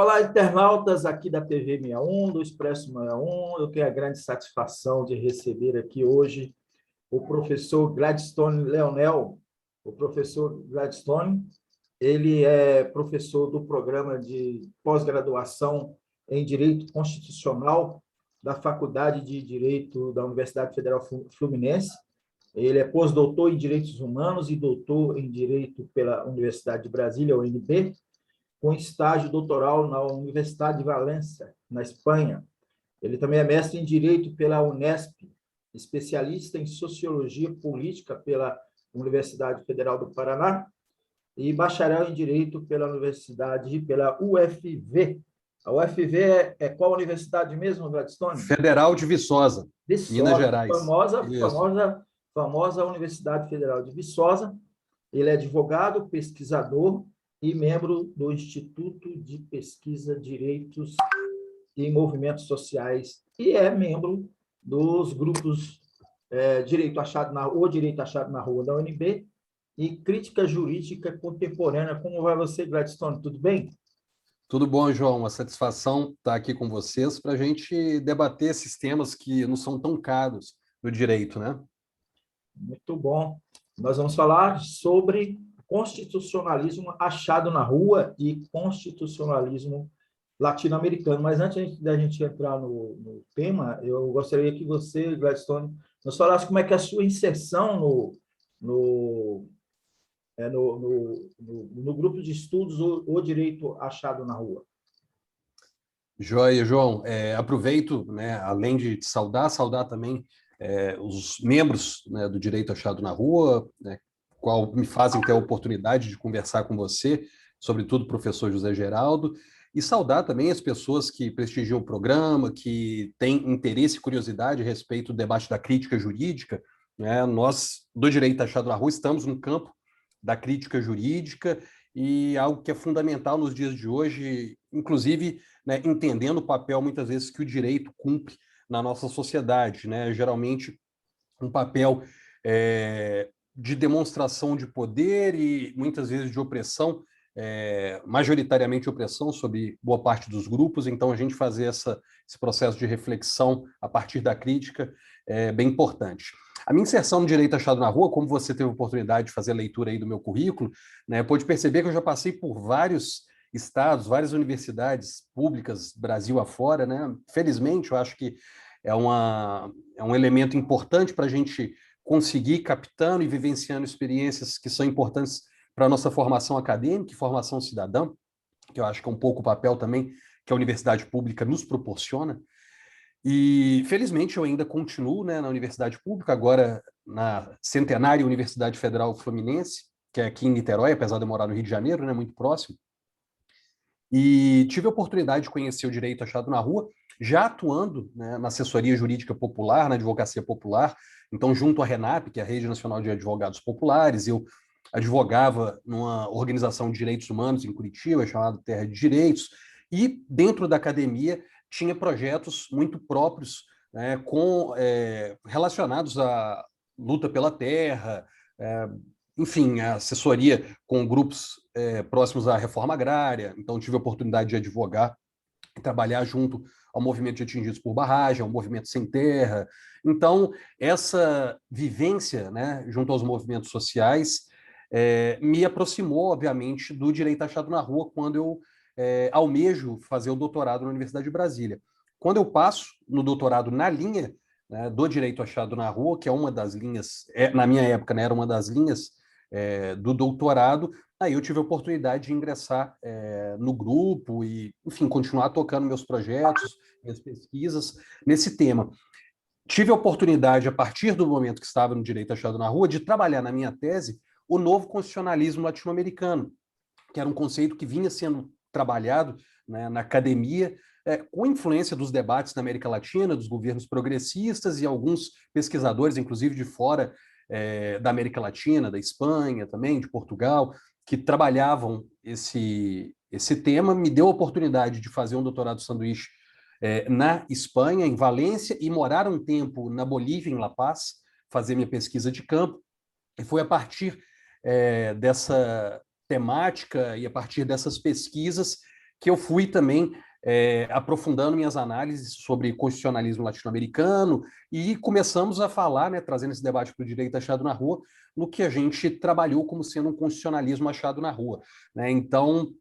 Olá, internautas aqui da TV 61, do Expresso 61. Eu tenho a grande satisfação de receber aqui hoje o professor Gladstone Leonel. O professor Gladstone, ele é professor do programa de pós-graduação em Direito Constitucional da Faculdade de Direito da Universidade Federal Fluminense. Ele é pós-doutor em Direitos Humanos e doutor em Direito pela Universidade de Brasília, UNB, com estágio doutoral na Universidade de Valência, na Espanha. Ele também é mestre em Direito pela Unesp, especialista em Sociologia Política pela Universidade Federal do Paraná e bacharel em Direito pela UFV. A UFV é qual universidade mesmo, Gladstone? Federal de Viçosa, Minas Gerais. Famosa Universidade Federal de Viçosa. Ele é advogado, pesquisador e membro do Instituto de Pesquisa, Direitos e Movimentos Sociais, e é membro dos grupos Direito Achado na Rua da UNB e Crítica Jurídica Contemporânea. Como vai você, Gladstone? Tudo bem? Tudo bom, João. Uma satisfação estar aqui com vocês para a gente debater esses temas que não são tão caros no direito, né? Muito bom. Nós vamos falar sobre constitucionalismo achado na rua e constitucionalismo latino-americano. Mas antes da gente entrar no tema, eu gostaria que você, Gladstone, nos falasse como é que é a sua inserção no grupo de estudos O Direito Achado na Rua. Joia, João. Aproveito, né, além de te saudar também os membros, né, do Direito Achado na Rua, né, qual me fazem ter a oportunidade de conversar com você, sobretudo o professor José Geraldo, e saudar também as pessoas que prestigiam o programa, que têm interesse e curiosidade a respeito do debate da crítica jurídica, né? Nós, do Direito Achado na Rua, estamos no campo da crítica jurídica e algo que é fundamental nos dias de hoje, inclusive, né, entendendo o papel, muitas vezes, que o direito cumpre na nossa sociedade, né? Geralmente, um papel de demonstração de poder e muitas vezes de opressão, majoritariamente opressão sobre boa parte dos grupos. Então a gente fazer esse processo de reflexão a partir da crítica é bem importante. A minha inserção no Direito Achado na Rua, como você teve a oportunidade de fazer a leitura aí do meu currículo, né, pôde perceber que eu já passei por vários estados, várias universidades públicas, Brasil afora, né? Felizmente, eu acho que é um elemento importante para a gente conseguir captando e vivenciando experiências que são importantes para a nossa formação acadêmica e formação cidadã, que eu acho que é um pouco o papel também que a universidade pública nos proporciona. E, felizmente, eu ainda continuo, né, na universidade pública, agora na centenária Universidade Federal Fluminense, que é aqui em Niterói, apesar de eu morar no Rio de Janeiro, né, muito próximo. E tive a oportunidade de conhecer o Direito Achado na Rua, já atuando, né, na assessoria jurídica popular, na advocacia popular. Então, junto à RENAP, que é a Rede Nacional de Advogados Populares, eu advogava numa organização de direitos humanos em Curitiba, chamada Terra de Direitos, e dentro da academia tinha projetos muito próprios, né, relacionados à luta pela terra, enfim, a assessoria com grupos próximos à reforma agrária. Então, tive a oportunidade de advogar e trabalhar junto ao movimento de atingidos por barragem, ao movimento sem terra. Então, essa vivência, né, junto aos movimentos sociais me aproximou, obviamente, do direito achado na rua quando eu almejo fazer o doutorado na Universidade de Brasília. Quando eu passo no doutorado na linha, né, do direito achado na rua, que é uma das linhas, na minha época, né, era uma das linhas do doutorado, aí eu tive a oportunidade de ingressar no grupo e, enfim, continuar tocando meus projetos, minhas pesquisas nesse tema. Tive a oportunidade, a partir do momento que estava no Direito Achado na Rua, de trabalhar na minha tese o novo constitucionalismo latino-americano, que era um conceito que vinha sendo trabalhado, né, na academia, com influência dos debates na América Latina, dos governos progressistas e alguns pesquisadores, inclusive de fora da América Latina, da Espanha também, de Portugal, que trabalhavam esse tema. Me deu a oportunidade de fazer um doutorado sanduíche na Espanha, em Valência, e morar um tempo na Bolívia, em La Paz, fazer minha pesquisa de campo. E foi a partir dessa temática e a partir dessas pesquisas que eu fui também aprofundando minhas análises sobre constitucionalismo latino-americano e começamos a falar, né, trazendo esse debate para o direito achado na rua, no que a gente trabalhou como sendo um constitucionalismo achado na rua, né? Então,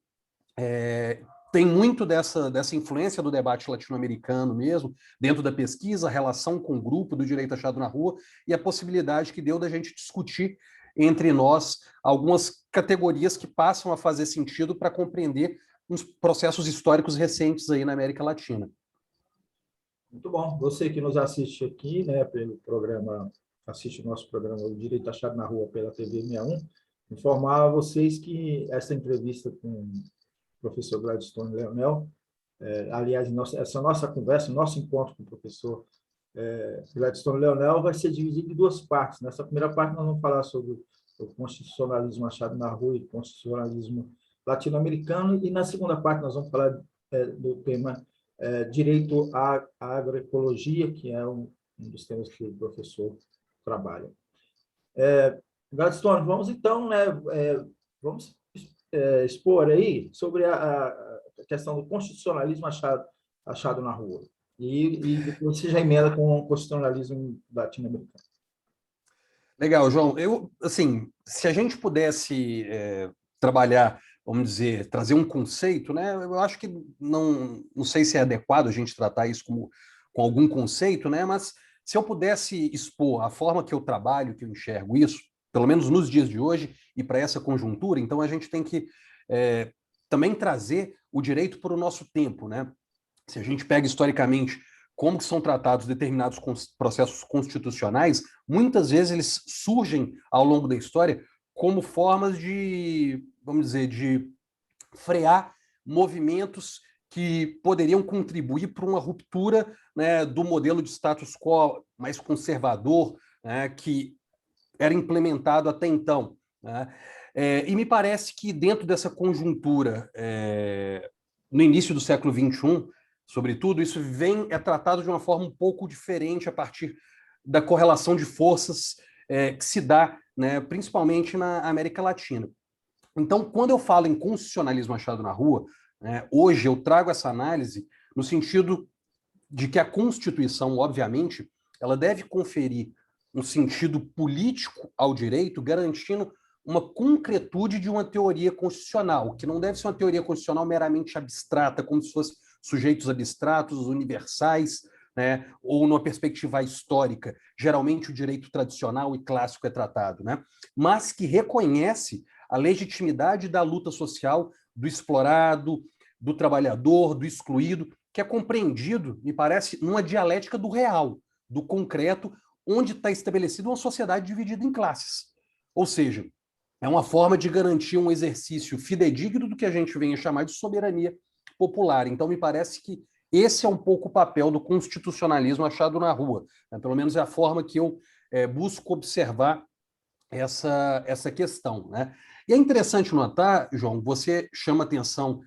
tem muito dessa influência do debate latino-americano mesmo, dentro da pesquisa, a relação com o grupo do direito achado na rua e a possibilidade que deu da gente discutir entre nós algumas categorias que passam a fazer sentido para compreender uns processos históricos recentes aí na América Latina. Muito bom. Você que nos assiste aqui, né, pelo programa, assiste o nosso programa O Direito Achado na Rua pela TV 61, informar a vocês que essa entrevista com o professor Gladstone Leonel, aliás, essa nossa conversa, nosso encontro com o professor Gladstone Leonel vai ser dividido em duas partes. Nessa primeira parte, nós vamos falar sobre o constitucionalismo achado na rua e constitucionalismo latino-americano, e na segunda parte nós vamos falar do tema direito à agroecologia, que é um dos temas que o professor trabalha. Gladstone, vamos então, né, vamos expor aí sobre a questão do constitucionalismo achado na rua. E depois você já emenda com o constitucionalismo latino-americano. Legal, João. Eu, assim, se a gente pudesse trabalhar, vamos dizer, trazer um conceito, né? Eu acho que não sei se é adequado a gente tratar isso com algum conceito, né? Mas se eu pudesse expor a forma que eu trabalho, que eu enxergo isso, pelo menos nos dias de hoje e para essa conjuntura, então a gente tem que também trazer o direito para o nosso tempo, né? Se a gente pega historicamente como que são tratados determinados processos constitucionais, muitas vezes eles surgem ao longo da história como formas de, vamos dizer, de frear movimentos que poderiam contribuir para uma ruptura, né, do modelo de status quo mais conservador, né, que era implementado até então, né? E me parece que dentro dessa conjuntura, no início do século XXI, sobretudo, isso é tratado de uma forma um pouco diferente a partir da correlação de forças que se dá, né, principalmente na América Latina. Então, quando eu falo em constitucionalismo achado na rua, né, hoje eu trago essa análise no sentido de que a Constituição, obviamente, ela deve conferir um sentido político ao direito, garantindo uma concretude de uma teoria constitucional, que não deve ser uma teoria constitucional meramente abstrata, como se fosse sujeitos abstratos, universais, né, ou numa perspectiva histórica. Geralmente o direito tradicional e clássico é tratado, né, mas que reconhece a legitimidade da luta social do explorado, do trabalhador, do excluído, que é compreendido, me parece, numa dialética do real, do concreto, onde está estabelecida uma sociedade dividida em classes. Ou seja, é uma forma de garantir um exercício fidedigno do que a gente vem a chamar de soberania popular. Então, me parece que esse é um pouco o papel do constitucionalismo achado na rua, né? Pelo menos é a forma que eu busco observar essa questão, né? E é interessante notar, João, você chama atenção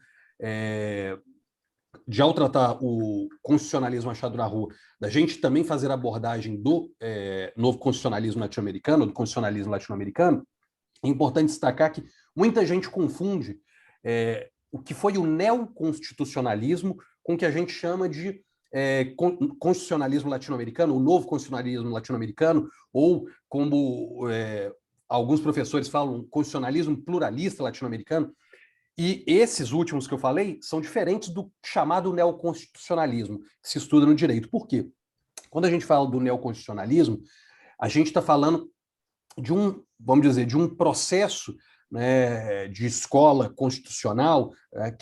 de, ao tratar o constitucionalismo achado na rua, da gente também fazer a abordagem do novo constitucionalismo latino-americano, do constitucionalismo latino-americano. É importante destacar que muita gente confunde o que foi o neoconstitucionalismo com o que a gente chama de constitucionalismo latino-americano, o novo constitucionalismo latino-americano, ou como alguns professores falam, constitucionalismo pluralista latino-americano. E esses últimos que eu falei são diferentes do chamado neoconstitucionalismo, que se estuda no direito. Por quê? Quando a gente fala do neoconstitucionalismo, a gente está falando de vamos dizer, de um processo, né, de escola constitucional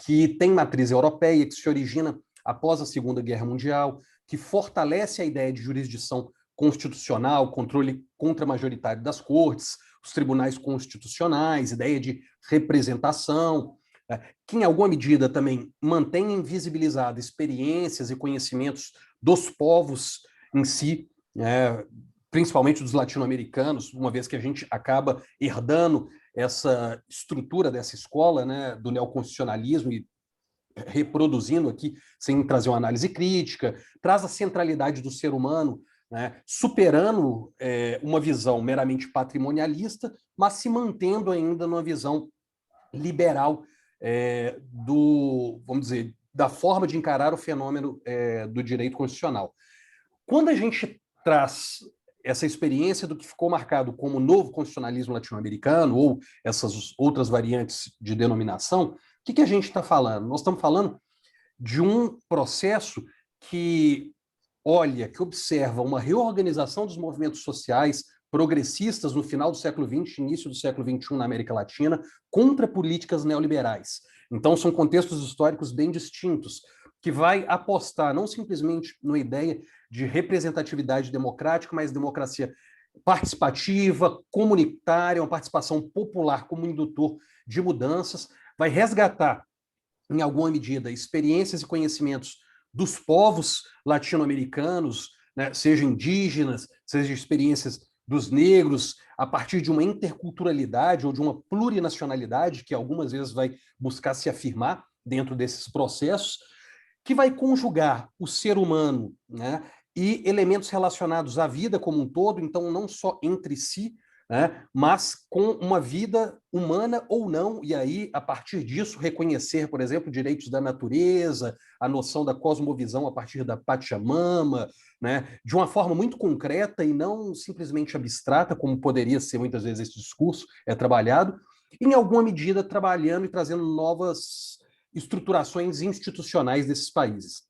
que tem matriz europeia, que se origina após a Segunda Guerra Mundial, que fortalece a ideia de jurisdição constitucional, controle contramajoritário das cortes, os tribunais constitucionais, ideia de representação, que em alguma medida também mantém invisibilizado experiências e conhecimentos dos povos em si, principalmente dos latino-americanos, uma vez que a gente acaba herdando essa estrutura dessa escola, né, do neoconstitucionalismo e reproduzindo aqui, sem trazer uma análise crítica, traz a centralidade do ser humano, né, superando uma visão meramente patrimonialista, mas se mantendo ainda numa visão liberal vamos dizer, da forma de encarar o fenômeno do direito constitucional. Quando a gente traz essa experiência do que ficou marcado como novo constitucionalismo latino-americano ou essas outras variantes de denominação, o que a gente está falando? Nós estamos falando de um processo que que observa uma reorganização dos movimentos sociais progressistas no final do século XX, início do século XXI na América Latina, contra políticas neoliberais. Então, são contextos históricos bem distintos, que vai apostar não simplesmente numa ideia de representatividade democrática, mas democracia participativa, comunitária, uma participação popular como indutor de mudanças, vai resgatar, em alguma medida, experiências e conhecimentos dos povos latino-americanos, né, seja indígenas, seja experiências dos negros, a partir de uma interculturalidade ou de uma plurinacionalidade que algumas vezes vai buscar se afirmar dentro desses processos, que vai conjugar o ser humano, né, e elementos relacionados à vida como um todo, então não só entre si, né, mas com uma vida humana ou não, e aí, a partir disso, reconhecer, por exemplo, direitos da natureza, a noção da cosmovisão a partir da Pachamama, né, de uma forma muito concreta e não simplesmente abstrata, como poderia ser muitas vezes esse discurso trabalhado, em alguma medida trabalhando e trazendo novas estruturações institucionais desses países.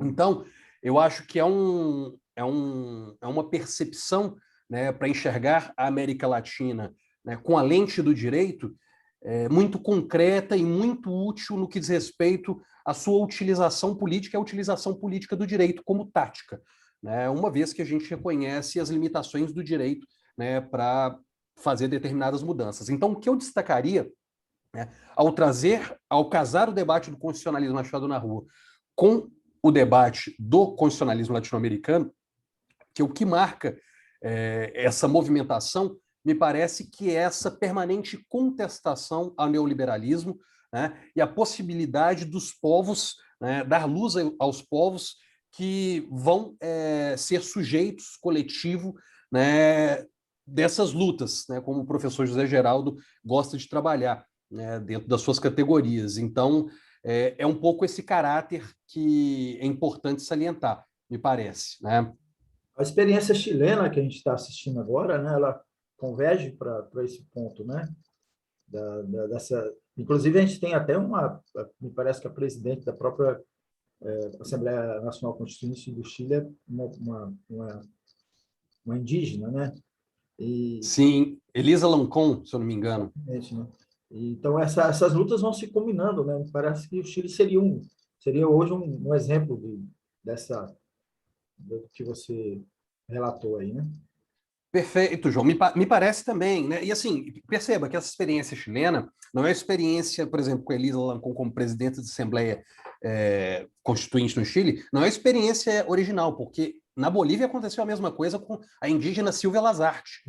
Então, eu acho que é uma percepção, né, para enxergar a América Latina, né, com a lente do direito, muito concreta e muito útil no que diz respeito à sua utilização política, a utilização política do direito como tática, né, uma vez que a gente reconhece as limitações do direito, né, para fazer determinadas mudanças. Então, o que eu destacaria, né, ao casar o debate do constitucionalismo achado na rua com o debate do constitucionalismo latino-americano, que o que marca essa movimentação, me parece que é essa permanente contestação ao neoliberalismo, né, e a possibilidade dos povos, né, dar luz aos povos que vão ser sujeitos coletivo, né, dessas lutas, né, como o professor José Geraldo gosta de trabalhar, né, dentro das suas categorias. Então, é um pouco esse caráter que é importante salientar, me parece, né? A experiência chilena que a gente está assistindo agora, né, ela converge para esse ponto, né? Dessa, inclusive, a gente tem até me parece que a presidente da própria Assembleia Nacional Constituinte do Chile é uma indígena, né? Sim, Elisa Loncon, se eu não me engano. Exatamente, né? Então, essas lutas vão se combinando, né? Parece que o Chile seria hoje um exemplo do que você relatou aí, né? Perfeito, João. Me parece também, né? E assim, perceba que essa experiência chilena não é a experiência, por exemplo, com a Elisa Loncon como presidente da Assembleia Constituinte no Chile, não é a experiência original, porque na Bolívia aconteceu a mesma coisa com a indígena Silvia Lazarte,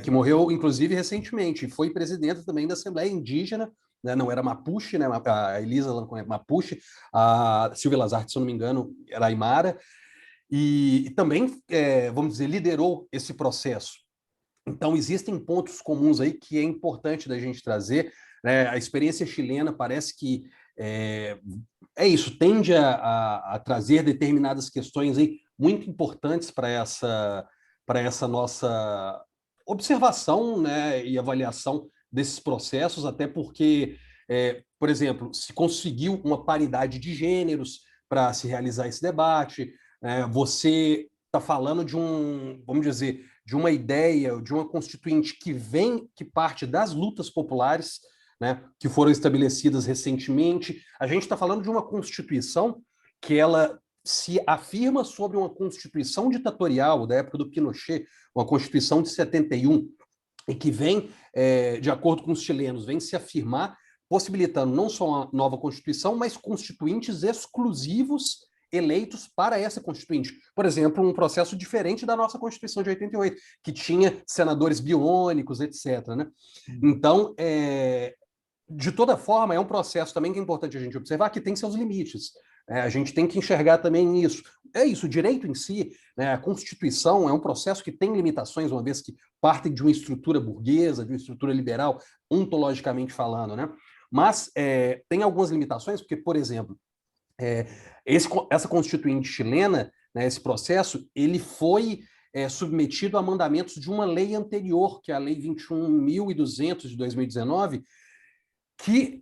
que morreu, inclusive, recentemente, e foi presidenta também da Assembleia Indígena, né? Não era Mapuche, né? A Elisa Loncon é Mapuche, a Silvia Lazarte, se eu não me engano, era Aymara, e também, vamos dizer, liderou esse processo. Então, existem pontos comuns aí que é importante da gente trazer, né? A experiência chilena parece que isso, tende a trazer determinadas questões aí muito importantes para essa nossa observação, né, e avaliação desses processos, até porque, por exemplo, se conseguiu uma paridade de gêneros para se realizar esse debate, você está falando vamos dizer, de uma ideia, de uma constituinte que parte das lutas populares, né, que foram estabelecidas recentemente. A gente está falando de uma Constituição que ela se afirma sobre uma Constituição ditatorial da época do Pinochet, uma Constituição de 71, e que vem, de acordo com os chilenos, vem se afirmar, possibilitando não só uma nova Constituição, mas constituintes exclusivos eleitos para essa Constituinte. Por exemplo, um processo diferente da nossa Constituição de 88, que tinha senadores biônicos, etc. Né? Então, de toda forma, é um processo também que é importante a gente observar que tem seus limites. A gente tem que enxergar também isso. É isso, o direito em si, né, a Constituição é um processo que tem limitações, uma vez que partem de uma estrutura burguesa, de uma estrutura liberal, ontologicamente falando, né? Mas tem algumas limitações, porque, por exemplo, essa constituinte chilena, né, esse processo, ele foi submetido a mandamentos de uma lei anterior, que é a Lei 21.200 de 2019, que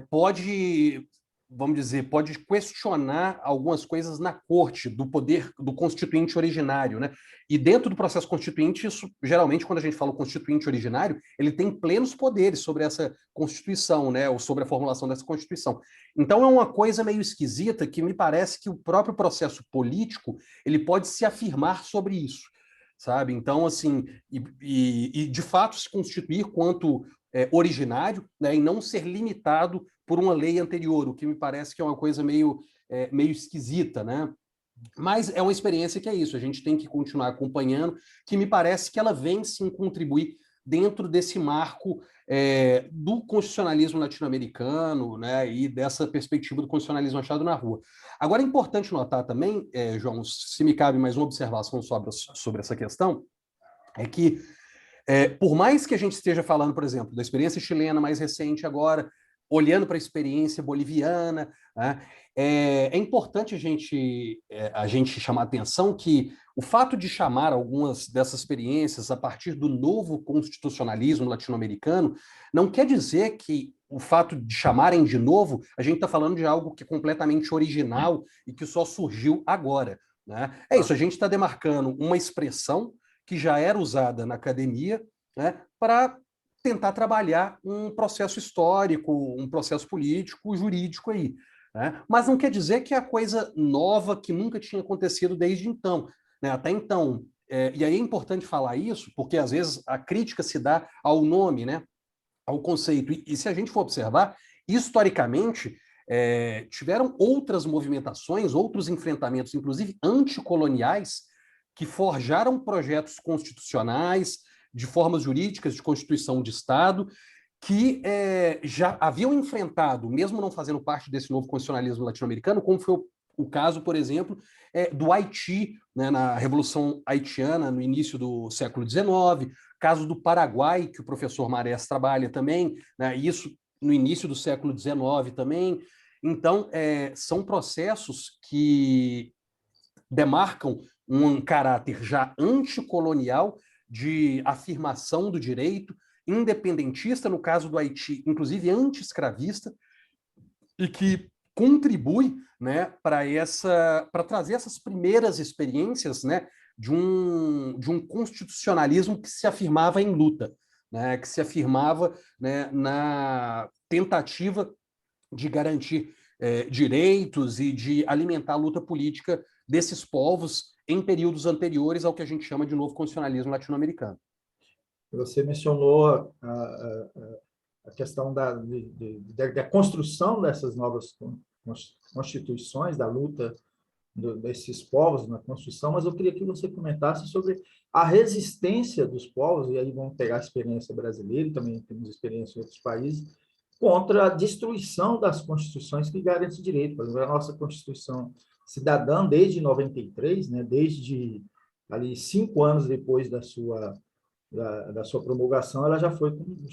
pode, vamos dizer, pode questionar algumas coisas na corte do poder do constituinte originário, né? E dentro do processo constituinte, isso, geralmente, quando a gente fala o constituinte originário, ele tem plenos poderes sobre essa Constituição, né? Ou sobre a formulação dessa Constituição. Então, é uma coisa meio esquisita que me parece que o próprio processo político, ele pode se afirmar sobre isso, sabe? Então, assim, e de fato se constituir quanto originário, né, e não ser limitado por uma lei anterior, o que me parece que é uma coisa meio esquisita, né? Mas é uma experiência que é isso, a gente tem que continuar acompanhando, que me parece que ela vem sim contribuir dentro desse marco do constitucionalismo latino-americano, né, e dessa perspectiva do constitucionalismo achado na rua. Agora é importante notar também, João, se me cabe mais uma observação sobre essa questão, é que por mais que a gente esteja falando, por exemplo, da experiência chilena mais recente agora, olhando para a experiência boliviana, né, é importante a gente chamar a atenção que o fato de chamar algumas dessas experiências a partir do novo constitucionalismo latino-americano não quer dizer que o fato de chamarem de novo, a gente está falando de algo que é completamente original e que só surgiu agora, né? É isso, a gente está demarcando uma expressão que já era usada na academia, né, para tentar trabalhar um processo histórico, um processo político, jurídico aí, né? Mas não quer dizer que é a coisa nova que nunca tinha acontecido desde então, né? Até então, e aí é importante falar isso, porque às vezes a crítica se dá ao nome, né, ao conceito. E se a gente for observar, historicamente, tiveram outras movimentações, outros enfrentamentos, inclusive anticoloniais, que forjaram projetos constitucionais, de formas jurídicas de constituição de Estado, que já haviam enfrentado, mesmo não fazendo parte desse novo constitucionalismo latino-americano, como foi o caso, por exemplo, do Haiti, né, na Revolução Haitiana, no início do século XIX, caso do Paraguai, que o professor Marés trabalha também, né, isso no início do século XIX também. Então, são processos que demarcam um caráter já anticolonial, de afirmação do direito, independentista, no caso do Haiti, inclusive anti-escravista, e que contribui, né, para trazer essas primeiras experiências, né, de um constitucionalismo que se afirmava em luta, né, que se afirmava, né, na tentativa de garantir direitos e de alimentar a luta política desses povos em períodos anteriores ao que a gente chama de novo constitucionalismo latino-americano. Você mencionou a questão da construção dessas novas constituições, da luta desses povos na construção, mas eu queria que você comentasse sobre a resistência dos povos, e aí vamos pegar a experiência brasileira, e também temos experiência em outros países, contra a destruição das constituições que garantem direito. Por exemplo, a nossa Constituição Cidadã, desde 93, né, desde ali 5 anos depois da sua promulgação, ela já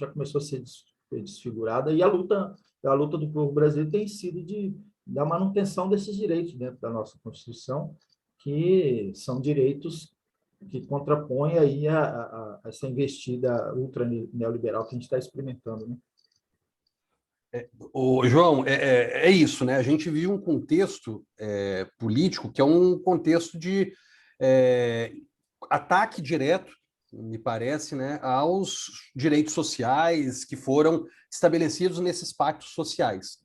começou a ser desfigurada, e a luta do povo brasileiro tem sido da manutenção desses direitos dentro da nossa Constituição, que são direitos que contrapõem aí essa investida ultra neoliberal que a gente está experimentando, né? João, é isso, né? A gente vive um contexto político que é um contexto de ataque direto, me parece, né, aos direitos sociais que foram estabelecidos nesses pactos sociais.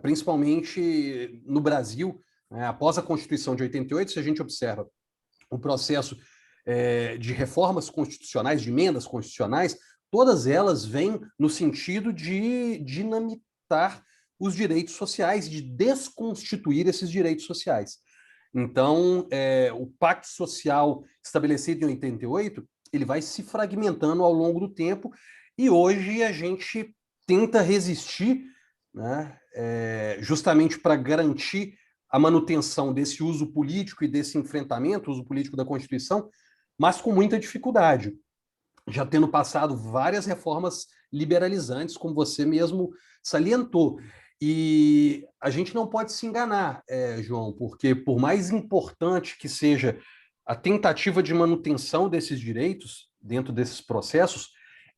Principalmente no Brasil, né, após a Constituição de 88, se a gente observa o processo de reformas constitucionais, de emendas constitucionais, todas elas vêm no sentido de dinamitar os direitos sociais, de desconstituir esses direitos sociais. Então, o pacto social estabelecido em 88, ele vai se fragmentando ao longo do tempo, e hoje a gente tenta resistir, né, justamente para garantir a manutenção desse uso político e desse enfrentamento, uso político da Constituição, mas com muita dificuldade, já tendo passado várias reformas liberalizantes, como você mesmo salientou. E a gente não pode se enganar, João, porque por mais importante que seja a tentativa de manutenção desses direitos dentro desses processos,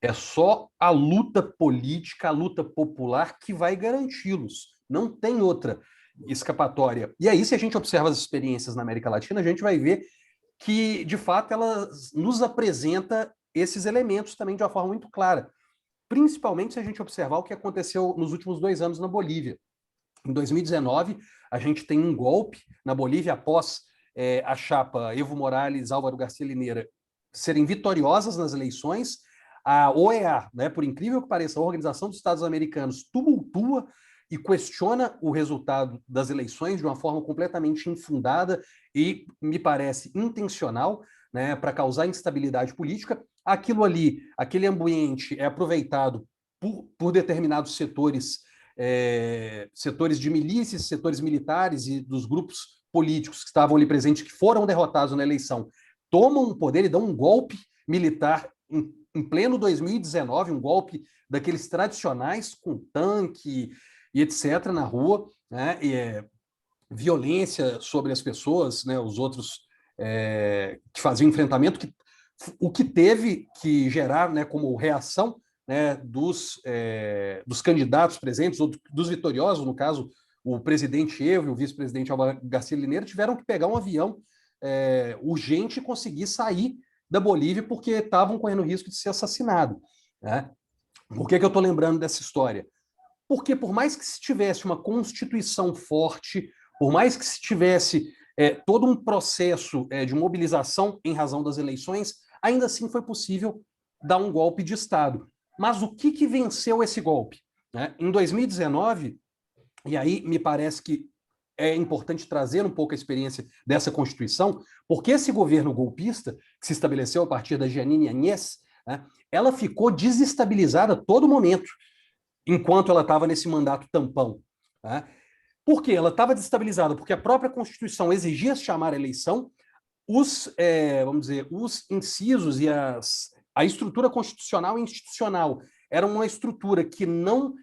é só a luta política, a luta popular que vai garanti-los. Não tem outra escapatória. E aí, se a gente observa as experiências na América Latina, a gente vai ver que, de fato, ela nos apresenta esses elementos também de uma forma muito clara. Principalmente se a gente observar o que aconteceu nos últimos 2 anos na Bolívia. Em 2019, a gente tem um golpe na Bolívia após a chapa Evo Morales, Álvaro Garcia Linera serem vitoriosas nas eleições. A OEA, né, por incrível que pareça, a Organização dos Estados Americanos, tumultua e questiona o resultado das eleições de uma forma completamente infundada e, me parece, intencional, né, para causar instabilidade política. Aquilo ali, aquele ambiente é aproveitado por determinados setores, setores de milícias, setores militares e dos grupos políticos que estavam ali presentes, que foram derrotados na eleição, tomam o poder e dão um golpe militar em pleno 2019, um golpe daqueles tradicionais, com tanque e etc. na rua, né, violência sobre as pessoas, né, os outros que faziam enfrentamento, o que teve que gerar, né, como reação, né, dos candidatos presentes, ou dos vitoriosos, no caso, o presidente Evo e o vice-presidente Álvaro Garcia Linera tiveram que pegar um avião urgente e conseguir sair da Bolívia porque estavam correndo risco de ser assassinados. Né? Por que eu estou lembrando dessa história? Porque por mais que se tivesse uma constituição forte, por mais que se tivesse todo um processo de mobilização em razão das eleições, ainda assim foi possível dar um golpe de Estado. Mas o que venceu esse golpe? Né? Em 2019, e aí me parece que é importante trazer um pouco a experiência dessa Constituição, porque esse governo golpista, que se estabeleceu a partir da Jeanine Áñez, né, ela ficou desestabilizada a todo momento, enquanto ela estava nesse mandato tampão. Né? Por quê? Ela estava desestabilizada porque a própria Constituição exigia chamar a eleição, vamos dizer, os incisos e a estrutura constitucional e institucional era uma estrutura que não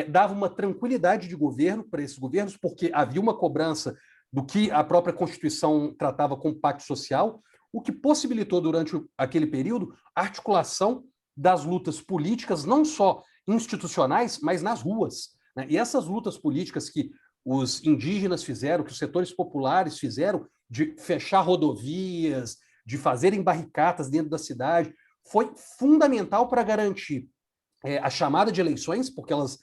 dava uma tranquilidade de governo para esses governos, porque havia uma cobrança do que a própria Constituição tratava como pacto social, o que possibilitou, durante aquele período, a articulação das lutas políticas, não só institucionais, mas nas ruas. Né? E essas lutas políticas que os indígenas fizeram, que os setores populares fizeram, de fechar rodovias, de fazerem barricadas dentro da cidade, foi fundamental para garantir a chamada de eleições, porque elas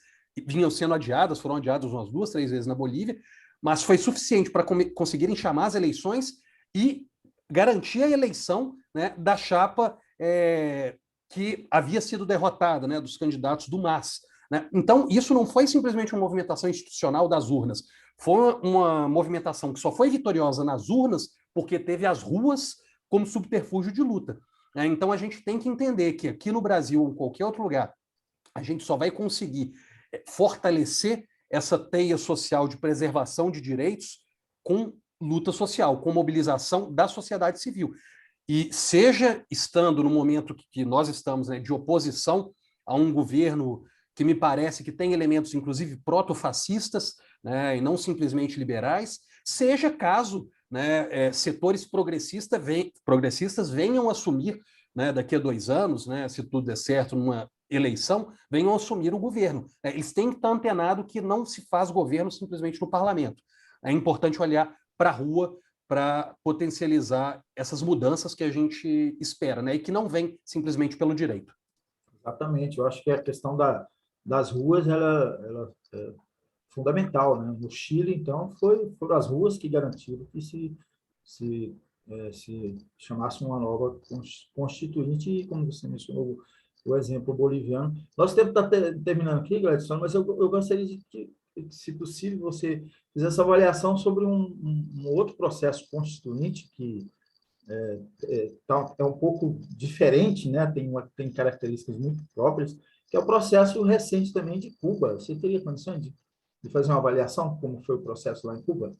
vinham sendo adiadas, foram adiadas umas 2, 3 vezes na Bolívia, mas foi suficiente para conseguirem chamar as eleições e garantir a eleição, né, da chapa que havia sido derrotada, né, dos candidatos do MAS. Né? Então, isso não foi simplesmente uma movimentação institucional das urnas, foi uma movimentação que só foi vitoriosa nas urnas porque teve as ruas como subterfúgio de luta. Né? Então, a gente tem que entender que aqui no Brasil ou em qualquer outro lugar, a gente só vai conseguir fortalecer essa teia social de preservação de direitos com luta social, com mobilização da sociedade civil. E seja estando no momento que nós estamos, né, de oposição a um governo que me parece que tem elementos, inclusive, protofascistas, né, e não simplesmente liberais, seja caso, né, setores progressistas venham assumir, né, daqui a 2 anos, né, se tudo der certo, numa eleição, venham assumir o governo. Eles têm que estar antenados que não se faz governo simplesmente no parlamento. É importante olhar para a rua para potencializar essas mudanças que a gente espera, né, e que não vem simplesmente pelo direito. Exatamente. Eu acho que a questão das ruas ela é fundamental. Né? No Chile, então, foram as ruas que garantiram que se chamasse uma nova constituinte, e, como você mencionou, o exemplo boliviano. Nosso tempo está terminando aqui, Gladson, mas eu gostaria de que, se possível, você fizesse essa avaliação sobre um outro processo constituinte que é um pouco diferente, né? Tem características muito próprias, que é o processo recente também de Cuba. Você teria condições de fazer uma avaliação como foi o processo lá em Cuba?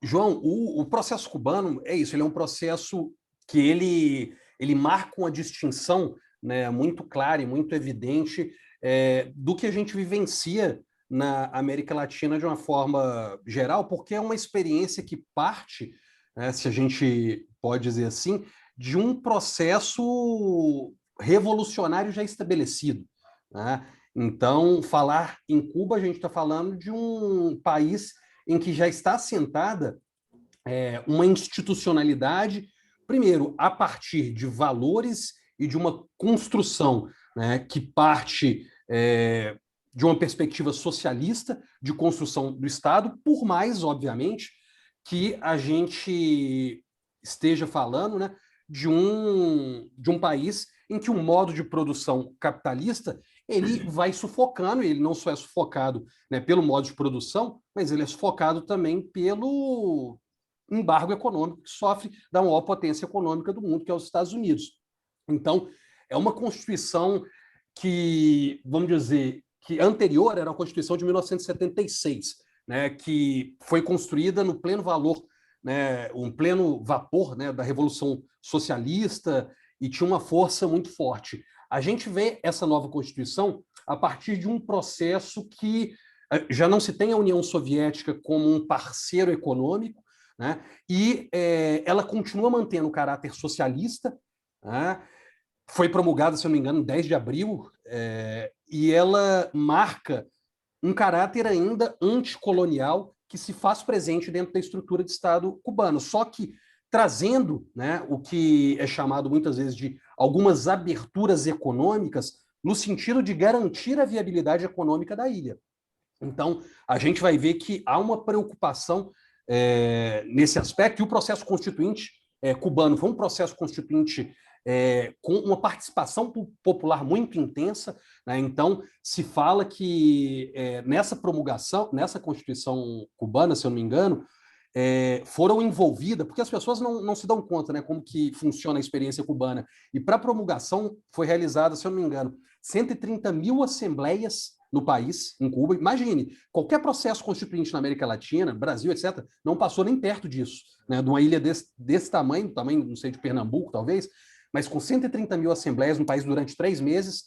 João, o processo cubano é isso, ele é um processo que ele marca uma distinção, né, muito clara e muito evidente do que a gente vivencia na América Latina de uma forma geral, porque é uma experiência que parte, né, se a gente pode dizer assim, de um processo revolucionário já estabelecido, né? Então, falar em Cuba, a gente está falando de um país em que já está assentada uma institucionalidade, primeiro, a partir de valores e de uma construção, né, que parte de uma perspectiva socialista de construção do Estado, por mais, obviamente, que a gente esteja falando, né, de um país em que o modo de produção capitalista ele vai sufocando, ele não só é sufocado, né, pelo modo de produção, mas ele é sufocado também pelo embargo econômico que sofre da maior potência econômica do mundo, que é os Estados Unidos. Então, é uma Constituição que, vamos dizer, que anterior era a Constituição de 1976, né, que foi construída no pleno valor, né, um pleno vapor, né, da Revolução Socialista e tinha uma força muito forte. A gente vê essa nova Constituição a partir de um processo que já não se tem a União Soviética como um parceiro econômico, né, e ela continua mantendo o caráter socialista, né, foi promulgada, se eu não me engano, em 10 de abril, e ela marca um caráter ainda anticolonial que se faz presente dentro da estrutura de Estado cubano, só que trazendo, né, o que é chamado muitas vezes de algumas aberturas econômicas no sentido de garantir a viabilidade econômica da ilha. Então, a gente vai ver que há uma preocupação nesse aspecto, e o processo constituinte cubano foi um processo constituinte com uma participação popular muito intensa, né? Então, se fala que nessa promulgação, nessa Constituição cubana, se eu não me engano, foram envolvidas, porque as pessoas não se dão conta, né, como que funciona a experiência cubana, e para a promulgação foi realizada, se eu não me engano, 130 mil assembleias no país, em Cuba. Imagine, qualquer processo constituinte na América Latina, Brasil, etc., não passou nem perto disso, né, de uma ilha desse tamanho, não sei, de Pernambuco, talvez, mas com 130 mil assembleias no país durante 3 meses,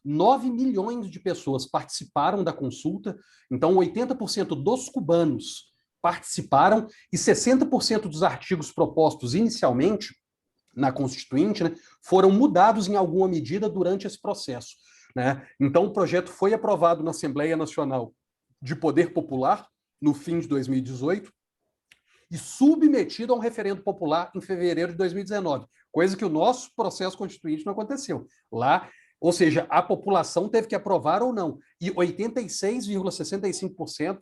9 milhões de pessoas participaram da consulta, então 80% dos cubanos participaram e 60% dos artigos propostos inicialmente na Constituinte, né, foram mudados em alguma medida durante esse processo, né? Então, o projeto foi aprovado na Assembleia Nacional de Poder Popular no fim de 2018 e submetido a um referendo popular em fevereiro de 2019, coisa que o nosso processo constituinte não aconteceu. Lá, ou seja, a população teve que aprovar ou não. E 86,65%,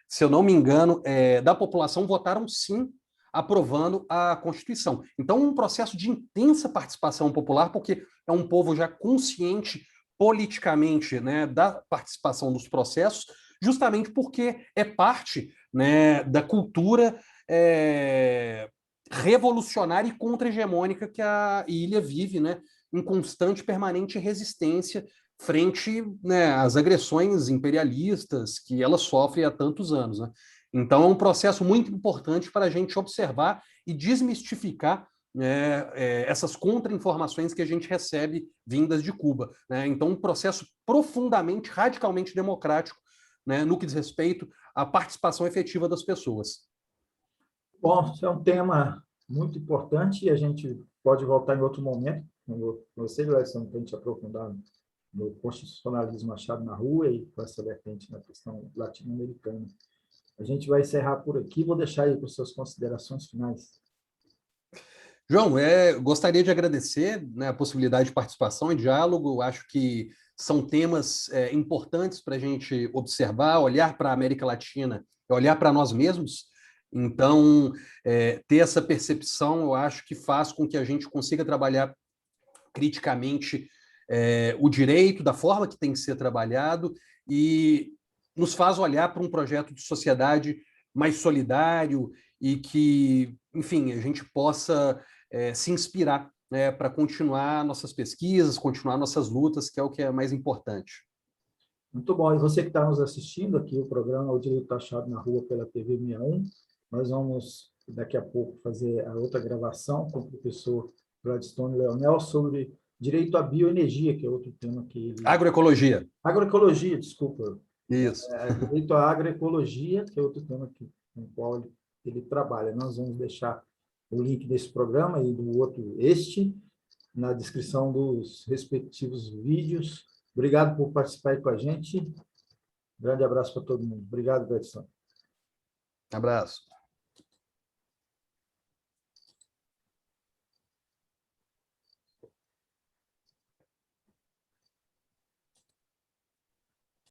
se eu não me engano, da população votaram sim, aprovando a Constituição. Então, um processo de intensa participação popular, porque é um povo já consciente politicamente, né, da participação dos processos, justamente porque é parte, né, da cultura revolucionária e contra-hegemônica que a ilha vive, né, em constante, permanente resistência frente, né, às agressões imperialistas que ela sofre há tantos anos, né? Então, é um processo muito importante para a gente observar e desmistificar, né, essas contra-informações que a gente recebe vindas de Cuba, né? Então, um processo profundamente, radicalmente democrático, né, no que diz respeito à participação efetiva das pessoas. Bom, isso é um tema muito importante e a gente pode voltar em outro momento com você, Gleison, para a gente aprofundar no constitucionalismo achado na rua e com essa vertente na questão latino-americana. A gente vai encerrar por aqui, vou deixar aí para as suas considerações finais. João, gostaria de agradecer, né, a possibilidade de participação e diálogo. Acho que são temas importantes para a gente observar, olhar para a América Latina, olhar para nós mesmos. Então, ter essa percepção, eu acho que faz com que a gente consiga trabalhar criticamente o direito, da forma que tem que ser trabalhado, e nos faz olhar para um projeto de sociedade mais solidário e que, enfim, a gente possa se inspirar, né, para continuar nossas pesquisas, continuar nossas lutas, que é o que é mais importante. Muito bom. E você que está nos assistindo aqui, o programa O Direito Achado na Rua pela TV 61, nós vamos, daqui a pouco, fazer a outra gravação com o professor Gladstone Leonel sobre direito à bioenergia, que é outro tema que ele... Agroecologia. Agroecologia, desculpa. Isso. Direito à agroecologia, que é outro tema com o qual ele trabalha. Nós vamos deixar o link desse programa e do outro, na descrição dos respectivos vídeos. Obrigado por participar aí com a gente. Grande abraço para todo mundo. Obrigado, Gladstone. Abraço.